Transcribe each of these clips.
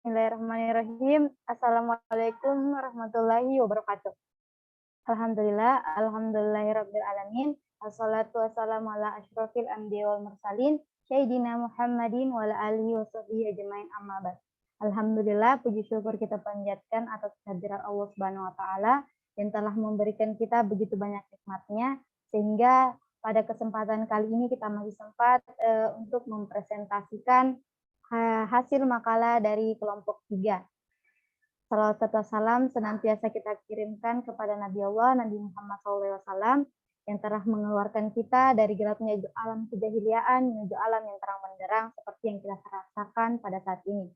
Bismillahirrahmanirrahim. Assalamualaikum warahmatullahi wabarakatuh. Alhamdulillahirabbil alamin. Wassalatu wassalamu ala asyrofil anbiya wal mursalin sayyidina Muhammadin wa ala alihi washabbihi ajmain amma ba'd. Alhamdulillah, puji syukur kita panjatkan atas kehadiran Allah Subhanahu wa taala yang telah memberikan kita begitu banyak nikmatnya sehingga pada kesempatan kali ini kita masih sempat untuk mempresentasikan hasil makalah dari kelompok 3. Salawat serta salam senantiasa kita kirimkan kepada Nabi Allah, Nabi Muhammad SAW, yang telah mengeluarkan kita dari gelapnya alam kejahiliaan menuju alam yang terang benderang seperti yang kita rasakan pada saat ini.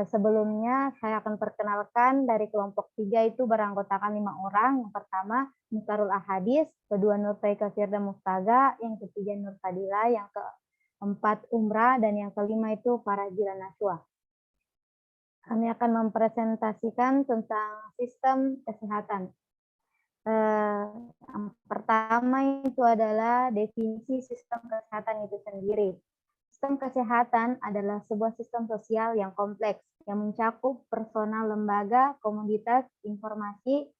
Sebelumnya saya akan perkenalkan dari kelompok 3 itu beranggotakan 5 orang. Yang pertama Mustarul Ahadis, kedua Nur Taika Firda Mustaga, yang ketiga Nur Fadila, yang keempat Umrah, dan yang kelima itu Farajila Naswa. Kami akan mempresentasikan tentang sistem kesehatan. Yang pertama itu adalah definisi sistem kesehatan itu sendiri. Sistem kesehatan adalah sebuah sistem sosial yang kompleks, yang mencakup personal lembaga, komoditas, informasi,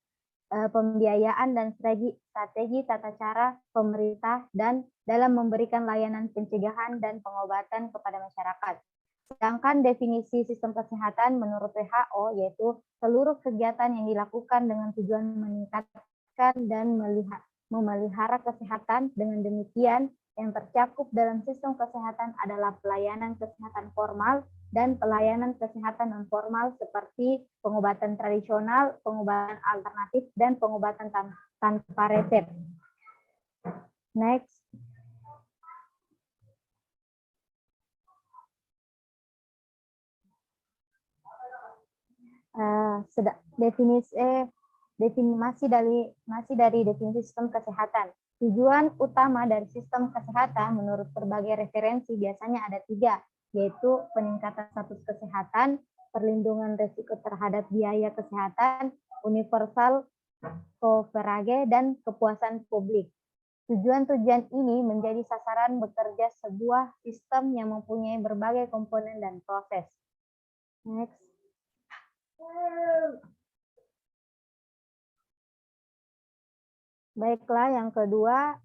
pembiayaan, dan strategi tata cara pemerintah dan dalam memberikan layanan pencegahan dan pengobatan kepada masyarakat. Sedangkan definisi sistem kesehatan menurut WHO yaitu seluruh kegiatan yang dilakukan dengan tujuan meningkatkan dan memelihara kesehatan. Dengan demikian, yang tercakup dalam sistem kesehatan adalah pelayanan kesehatan formal dan pelayanan kesehatan non formal seperti pengobatan tradisional, pengobatan alternatif, dan pengobatan tanpa resep. Next. Masih dari definisi sistem kesehatan. Tujuan utama dari sistem kesehatan menurut berbagai referensi biasanya ada 3, yaitu peningkatan status kesehatan, perlindungan risiko terhadap biaya kesehatan, universal coverage, dan kepuasan publik. Tujuan-tujuan ini menjadi sasaran bekerja sebuah sistem yang mempunyai berbagai komponen dan proses. Next. Baiklah, yang kedua,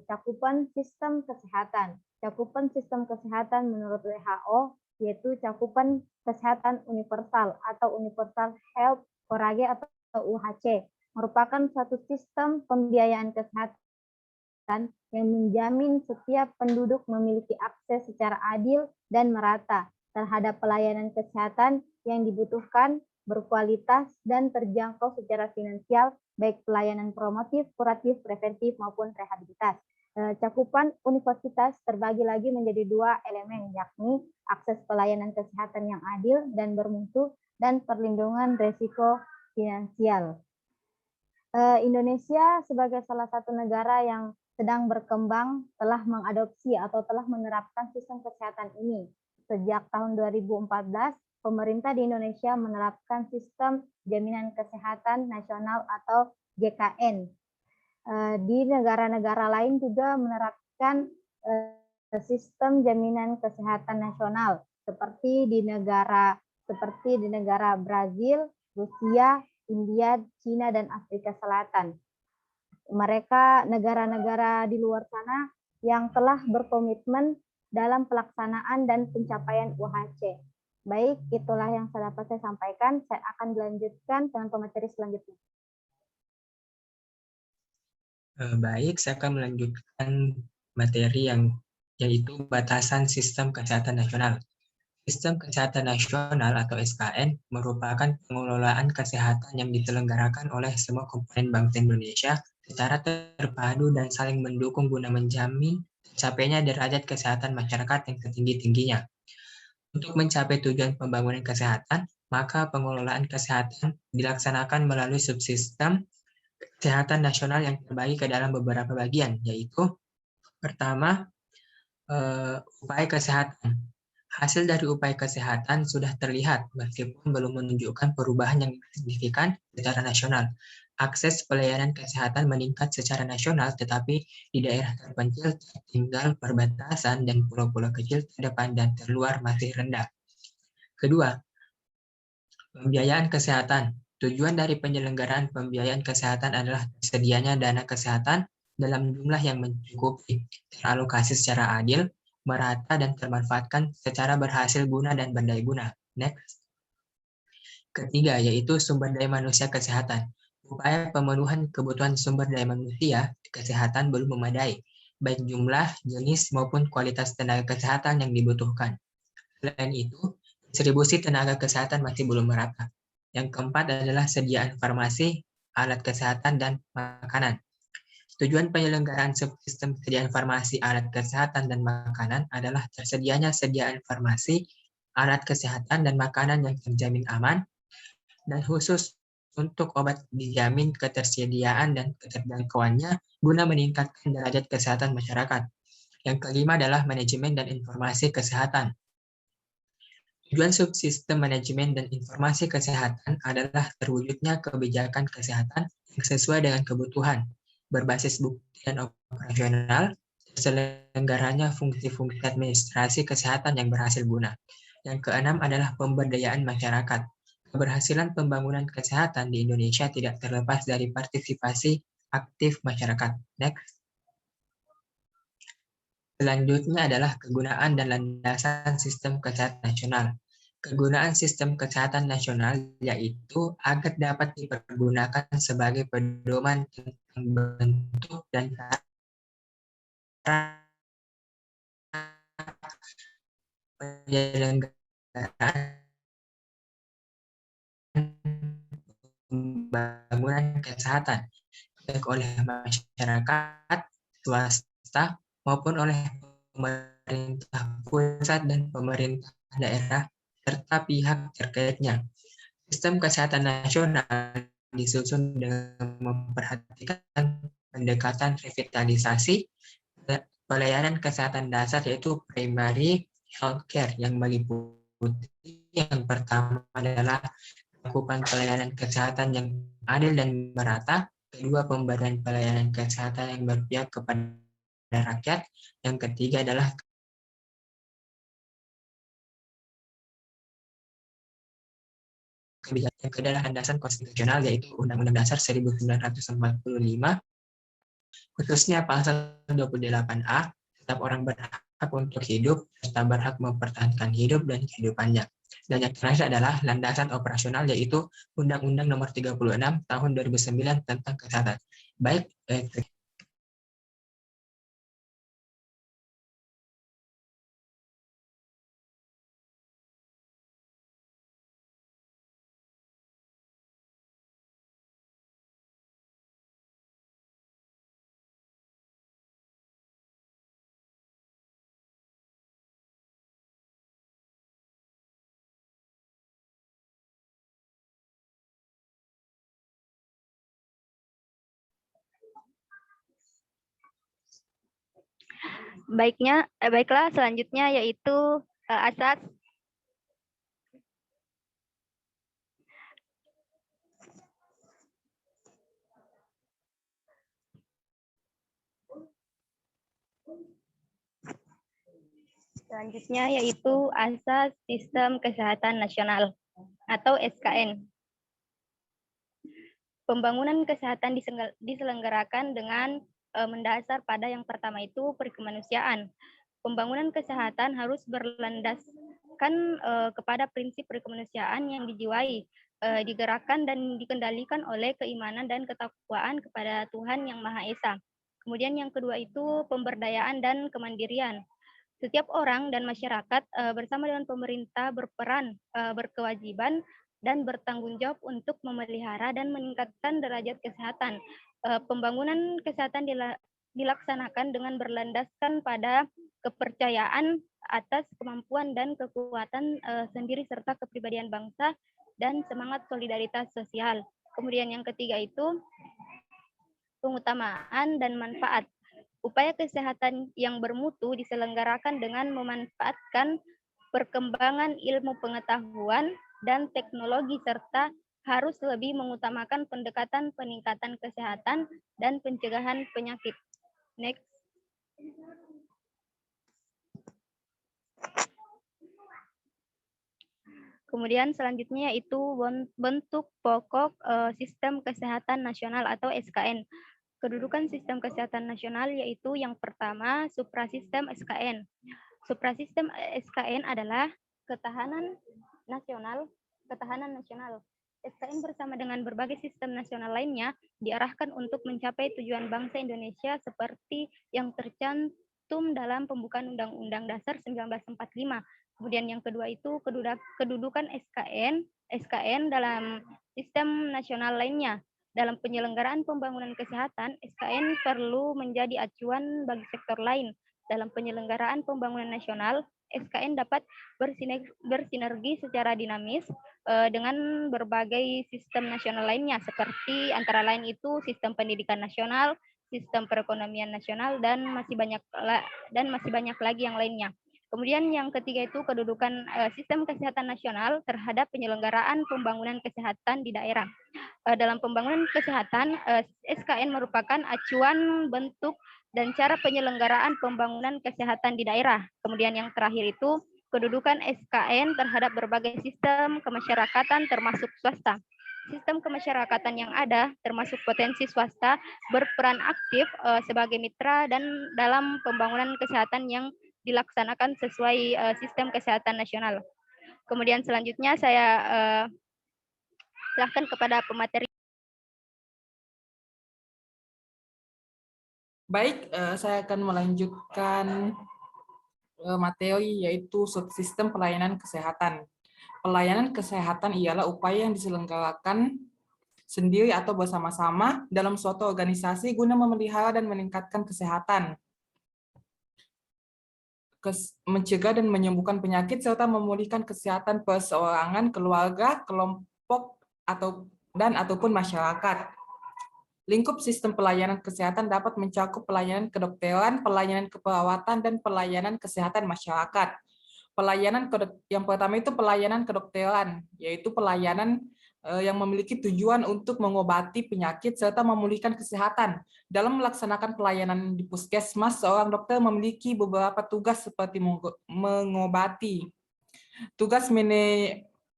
cakupan sistem kesehatan. Cakupan sistem kesehatan menurut WHO yaitu cakupan kesehatan universal atau Universal Health Coverage atau UHC, merupakan suatu sistem pembiayaan kesehatan yang menjamin setiap penduduk memiliki akses secara adil dan merata terhadap pelayanan kesehatan yang dibutuhkan, berkualitas, dan terjangkau secara finansial, baik pelayanan promotif, kuratif, preventif, maupun rehabilitas. Cakupan universitas terbagi lagi menjadi 2 elemen, yakni akses pelayanan kesehatan yang adil dan bermutu, dan perlindungan risiko finansial. Indonesia sebagai salah satu negara yang sedang berkembang telah mengadopsi atau telah menerapkan sistem kesehatan ini. Sejak tahun 2014, pemerintah di Indonesia menerapkan sistem jaminan kesehatan nasional atau JKN. Di negara-negara lain juga menerapkan sistem jaminan kesehatan nasional seperti di negara Brazil, Rusia, India, Cina, dan Afrika Selatan. Mereka negara-negara di luar sana yang telah berkomitmen dalam pelaksanaan dan pencapaian UHC. Baik, itulah yang dapat saya sampaikan. Saya akan melanjutkan dengan pemateri selanjutnya. Baik, saya akan melanjutkan materi yaitu batasan sistem kesehatan nasional. Sistem kesehatan nasional atau SKN merupakan pengelolaan kesehatan yang diselenggarakan oleh semua komponen bangsa Indonesia secara terpadu dan saling mendukung guna menjamin tercapainya derajat kesehatan masyarakat yang setinggi-tingginya. Untuk mencapai tujuan pembangunan kesehatan, maka pengelolaan kesehatan dilaksanakan melalui subsistem kesehatan nasional yang terbagi ke dalam beberapa bagian, yaitu pertama, upaya kesehatan. Hasil dari upaya kesehatan sudah terlihat meskipun belum menunjukkan perubahan yang signifikan secara nasional. Akses pelayanan kesehatan meningkat secara nasional, tetapi di daerah terpencil, tertinggal, perbatasan, dan pulau-pulau kecil terdepan dan terluar masih rendah. Kedua, Pembiayaan kesehatan. Tujuan dari penyelenggaraan pembiayaan kesehatan adalah tersedianya dana kesehatan dalam jumlah yang mencukupi, teralokasi secara adil, merata, dan termanfaatkan secara berhasil guna dan berdaya guna. Next. Ketiga, yaitu sumber daya manusia kesehatan. Upaya pemenuhan kebutuhan sumber daya manusia kesehatan belum memadai, baik jumlah, jenis, maupun kualitas tenaga kesehatan yang dibutuhkan. Selain itu, distribusi tenaga kesehatan masih belum merata. Yang keempat adalah sediaan farmasi, alat kesehatan, dan makanan. Tujuan penyelenggaraan sistem sediaan farmasi, alat kesehatan, dan makanan adalah tersedianya sediaan farmasi, alat kesehatan, dan makanan yang terjamin aman, dan khusus untuk obat dijamin ketersediaan dan keterjangkauannya guna meningkatkan derajat kesehatan masyarakat. Yang kelima adalah manajemen dan informasi kesehatan. Tujuan subsistem manajemen dan informasi kesehatan adalah terwujudnya kebijakan kesehatan yang sesuai dengan kebutuhan, berbasis bukti dan operasional, terselenggaranya fungsi-fungsi administrasi kesehatan yang berhasil guna. Yang keenam adalah pemberdayaan masyarakat. Keberhasilan pembangunan kesehatan di Indonesia tidak terlepas dari partisipasi aktif masyarakat. Next. Selanjutnya adalah kegunaan dan landasan sistem kesehatan nasional. Kegunaan sistem kesehatan nasional yaitu agar dapat dipergunakan sebagai pedoman tentang bentuk dan cara penyelenggaraan pembangunan kesehatan, baik oleh masyarakat, swasta, maupun oleh pemerintah pusat dan pemerintah daerah, serta pihak terkaitnya. Sistem kesehatan nasional disusun dengan memperhatikan pendekatan revitalisasi pelayanan kesehatan dasar, yaitu primary healthcare, yang meliputi yang pertama adalah cakupan pelayanan kesehatan yang adil dan merata, kedua pemberian pelayanan kesehatan yang berpihak kepada rakyat, yang ketiga adalah kebijakan yang kedua adalah landasan konstitusional, yaitu Undang-Undang Dasar 1945, khususnya pasal 28A, setiap orang berhak untuk hidup serta berhak mempertahankan hidup dan kehidupannya. Dan yang terakhir adalah landasan operasional, yaitu Undang-Undang Nomor 36 Tahun 2009 tentang kesehatan. Baik, Baiklah, selanjutnya yaitu asas asas sistem kesehatan nasional atau SKN. Pembangunan kesehatan diselenggarakan dengan mendasar pada yang pertama itu perikemanusiaan. Pembangunan kesehatan harus berlandaskan kepada prinsip perikemanusiaan yang dijiwai, digerakkan dan dikendalikan oleh keimanan dan ketakwaan kepada Tuhan Yang Maha Esa. Kemudian yang kedua itu pemberdayaan dan kemandirian. Setiap orang dan masyarakat bersama dengan pemerintah berperan, berkewajiban, dan bertanggung jawab untuk memelihara dan meningkatkan derajat kesehatan. Pembangunan kesehatan dilaksanakan dengan berlandaskan pada kepercayaan atas kemampuan dan kekuatan sendiri serta kepribadian bangsa dan semangat solidaritas sosial. Kemudian yang ketiga itu pengutamaan dan manfaat. Upaya kesehatan yang bermutu diselenggarakan dengan memanfaatkan perkembangan ilmu pengetahuan dan teknologi serta harus lebih mengutamakan pendekatan peningkatan kesehatan dan pencegahan penyakit. Next. Kemudian selanjutnya yaitu bentuk pokok sistem kesehatan nasional atau SKN. Kedudukan sistem kesehatan nasional yaitu yang pertama suprasistem SKN. Suprasistem SKN adalah ketahanan nasional. SKN bersama dengan berbagai sistem nasional lainnya diarahkan untuk mencapai tujuan bangsa Indonesia seperti yang tercantum dalam pembukaan Undang-Undang Dasar 1945. Kemudian yang kedua itu kedudukan SKN dalam sistem nasional lainnya. Dalam penyelenggaraan pembangunan kesehatan, SKN perlu menjadi acuan bagi sektor lain. Dalam penyelenggaraan pembangunan nasional, SKN dapat bersinergi secara dinamis dengan berbagai sistem nasional lainnya, seperti antara lain itu sistem pendidikan nasional, sistem perekonomian nasional, dan masih banyak lagi yang lainnya. Kemudian yang ketiga itu kedudukan sistem kesehatan nasional terhadap penyelenggaraan pembangunan kesehatan di daerah. Dalam pembangunan kesehatan, SKN merupakan acuan bentuk dan cara penyelenggaraan pembangunan kesehatan di daerah. Kemudian yang terakhir itu kedudukan SKN terhadap berbagai sistem kemasyarakatan termasuk swasta. Sistem kemasyarakatan yang ada termasuk potensi swasta berperan aktif sebagai mitra dan dalam pembangunan kesehatan yang dilaksanakan sesuai sistem kesehatan nasional. Kemudian selanjutnya saya silahkan kepada pemateri. Baik, saya akan melanjutkan materi yaitu subsistem pelayanan kesehatan. Pelayanan kesehatan ialah upaya yang diselenggarakan sendiri atau bersama-sama dalam suatu organisasi guna memelihara dan meningkatkan kesehatan, mencegah dan menyembuhkan penyakit, serta memulihkan kesehatan perseorangan, keluarga, kelompok, ataupun masyarakat. Lingkup sistem pelayanan kesehatan dapat mencakup pelayanan kedokteran, pelayanan keperawatan, dan pelayanan kesehatan masyarakat. Yang pertama itu pelayanan kedokteran, yaitu pelayanan yang memiliki tujuan untuk mengobati penyakit serta memulihkan kesehatan. Dalam melaksanakan pelayanan di puskesmas, seorang dokter memiliki beberapa tugas seperti mengobati, tugas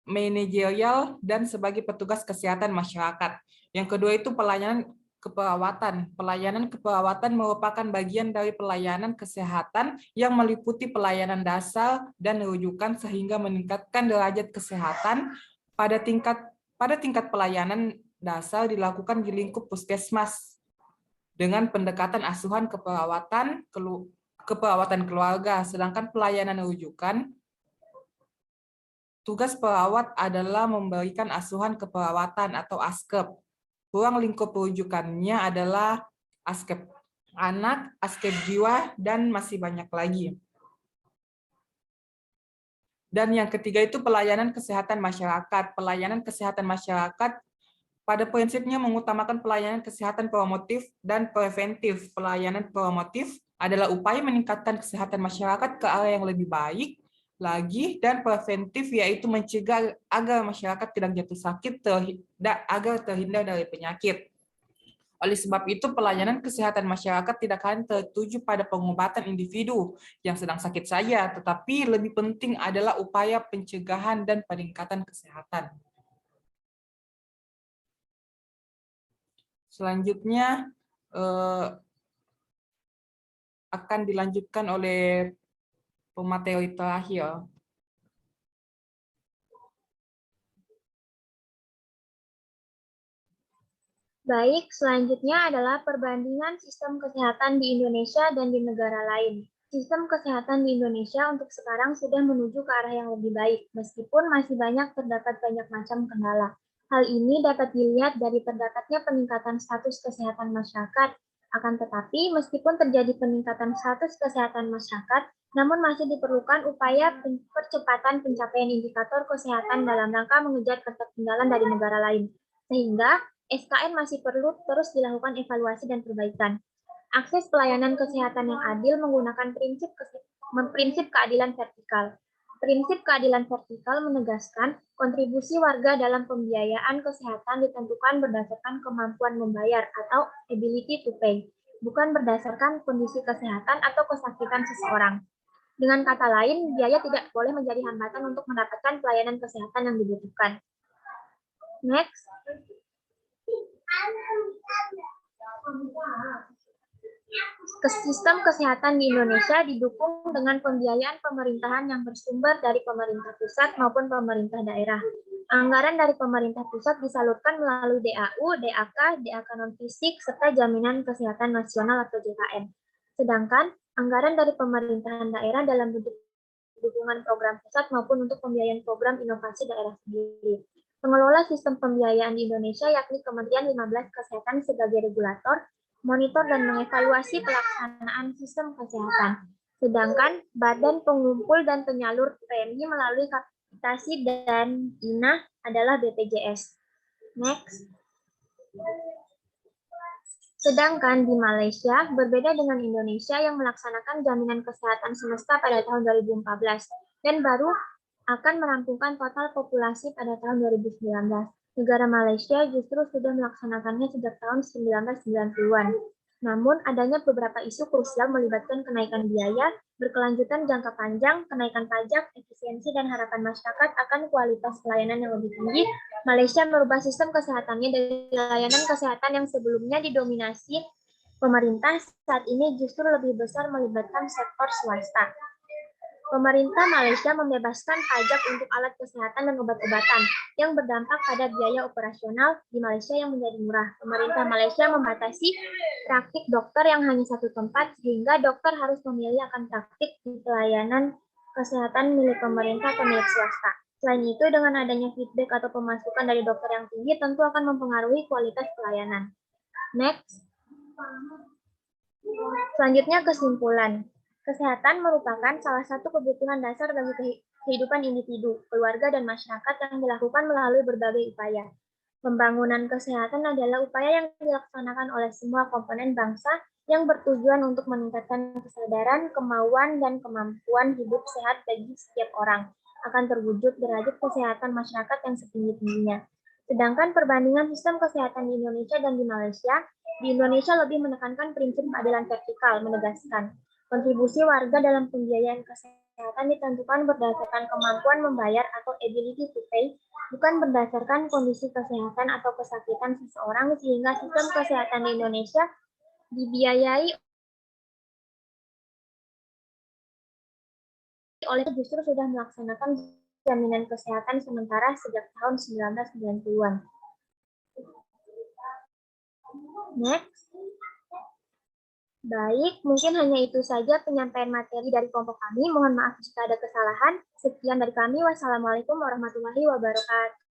manajerial, dan sebagai petugas kesehatan masyarakat. Yang kedua itu pelayanan keperawatan. Pelayanan keperawatan merupakan bagian dari pelayanan kesehatan yang meliputi pelayanan dasar dan rujukan sehingga meningkatkan derajat kesehatan. Pada tingkat pelayanan dasar dilakukan di lingkup puskesmas dengan pendekatan asuhan keperawatan keluarga, sedangkan pelayanan rujukan tugas perawat adalah memberikan asuhan keperawatan atau ASKEP. Ruang lingkup rujukannya adalah ASKEP anak, ASKEP jiwa, dan masih banyak lagi. Dan yang ketiga itu pelayanan kesehatan masyarakat. Pelayanan kesehatan masyarakat pada prinsipnya mengutamakan pelayanan kesehatan promotif dan preventif. Pelayanan promotif adalah upaya meningkatkan kesehatan masyarakat ke arah yang lebih baik lagi, dan preventif yaitu mencegah agar masyarakat tidak jatuh sakit agar terhindar dari penyakit. Oleh sebab itu, pelayanan kesehatan masyarakat tidak hanya tertuju pada pengobatan individu yang sedang sakit saja, tetapi lebih penting adalah upaya pencegahan dan peningkatan kesehatan. Selanjutnya akan dilanjutkan oleh pemateri terakhir. Baik, selanjutnya adalah perbandingan sistem kesehatan di Indonesia dan di negara lain. Sistem kesehatan di Indonesia untuk sekarang sudah menuju ke arah yang lebih baik, meskipun masih terdapat banyak macam kendala. Hal ini dapat dilihat dari terdapatnya peningkatan status kesehatan masyarakat. Akan tetapi, meskipun terjadi peningkatan status kesehatan masyarakat, namun masih diperlukan upaya percepatan pencapaian indikator kesehatan dalam rangka mengejar ketertinggalan dari negara lain. Sehingga SKN masih perlu terus dilakukan evaluasi dan perbaikan. Akses pelayanan kesehatan yang adil menggunakan prinsip keadilan vertikal. Prinsip keadilan vertikal menegaskan kontribusi warga dalam pembiayaan kesehatan ditentukan berdasarkan kemampuan membayar atau ability to pay, bukan berdasarkan kondisi kesehatan atau kesakitan seseorang. Dengan kata lain, biaya tidak boleh menjadi hambatan untuk mendapatkan pelayanan kesehatan yang dibutuhkan. Next. Sistem kesehatan di Indonesia didukung dengan pembiayaan pemerintahan yang bersumber dari pemerintah pusat maupun pemerintah daerah. Anggaran dari pemerintah pusat disalurkan melalui DAU, DAK, DAK non-fisik, serta Jaminan Kesehatan Nasional atau JKN. Sedangkan anggaran dari pemerintahan daerah dalam bentuk dukungan program pusat maupun untuk pembiayaan program inovasi daerah sendiri. Pengelola sistem pembiayaan di Indonesia yakni Kementerian 15 Kesehatan sebagai regulator, monitor dan mengevaluasi pelaksanaan sistem kesehatan. Sedangkan Badan Pengumpul dan Penyalur premi melalui kapitasi dan INAH adalah BPJS. Next. Sedangkan di Malaysia, berbeda dengan Indonesia yang melaksanakan jaminan kesehatan semesta pada tahun 2014 dan baru akan merampungkan total populasi pada tahun 2019. Negara Malaysia justru sudah melaksanakannya sejak tahun 1990-an. Namun, adanya beberapa isu krusial melibatkan kenaikan biaya, berkelanjutan jangka panjang, kenaikan pajak, efisiensi, dan harapan masyarakat akan kualitas pelayanan yang lebih tinggi. Malaysia merubah sistem kesehatannya dari layanan kesehatan yang sebelumnya didominasi pemerintah, saat ini justru lebih besar melibatkan sektor swasta. Pemerintah Malaysia membebaskan pajak untuk alat kesehatan dan obat-obatan yang berdampak pada biaya operasional di Malaysia yang menjadi murah. Pemerintah Malaysia membatasi praktik dokter yang hanya satu tempat sehingga dokter harus memilih akan praktik di pelayanan kesehatan milik pemerintah atau milik swasta. Selain itu, dengan adanya feedback atau pemasukan dari dokter yang tinggi tentu akan mempengaruhi kualitas pelayanan. Next. Selanjutnya kesimpulan. Kesehatan merupakan salah satu kebutuhan dasar bagi kehidupan individu, keluarga, dan masyarakat yang dilakukan melalui berbagai upaya. Pembangunan kesehatan adalah upaya yang dilaksanakan oleh semua komponen bangsa yang bertujuan untuk meningkatkan kesadaran, kemauan, dan kemampuan hidup sehat bagi setiap orang, akan terwujud derajat kesehatan masyarakat yang setinggi-tingginya. Sedangkan perbandingan sistem kesehatan di Indonesia dan di Indonesia lebih menekankan prinsip keadilan vertikal, menegaskan kontribusi warga dalam pembiayaan kesehatan ditentukan berdasarkan kemampuan membayar atau ability to pay, bukan berdasarkan kondisi kesehatan atau kesakitan seseorang, sehingga sistem kesehatan di Indonesia dibiayai oleh justru sudah melaksanakan jaminan kesehatan sementara sejak tahun 1990-an. Next. Baik, mungkin hanya itu saja penyampaian materi dari kelompok kami. Mohon maaf jika ada kesalahan. Sekian dari kami. Wassalamualaikum warahmatullahi wabarakatuh.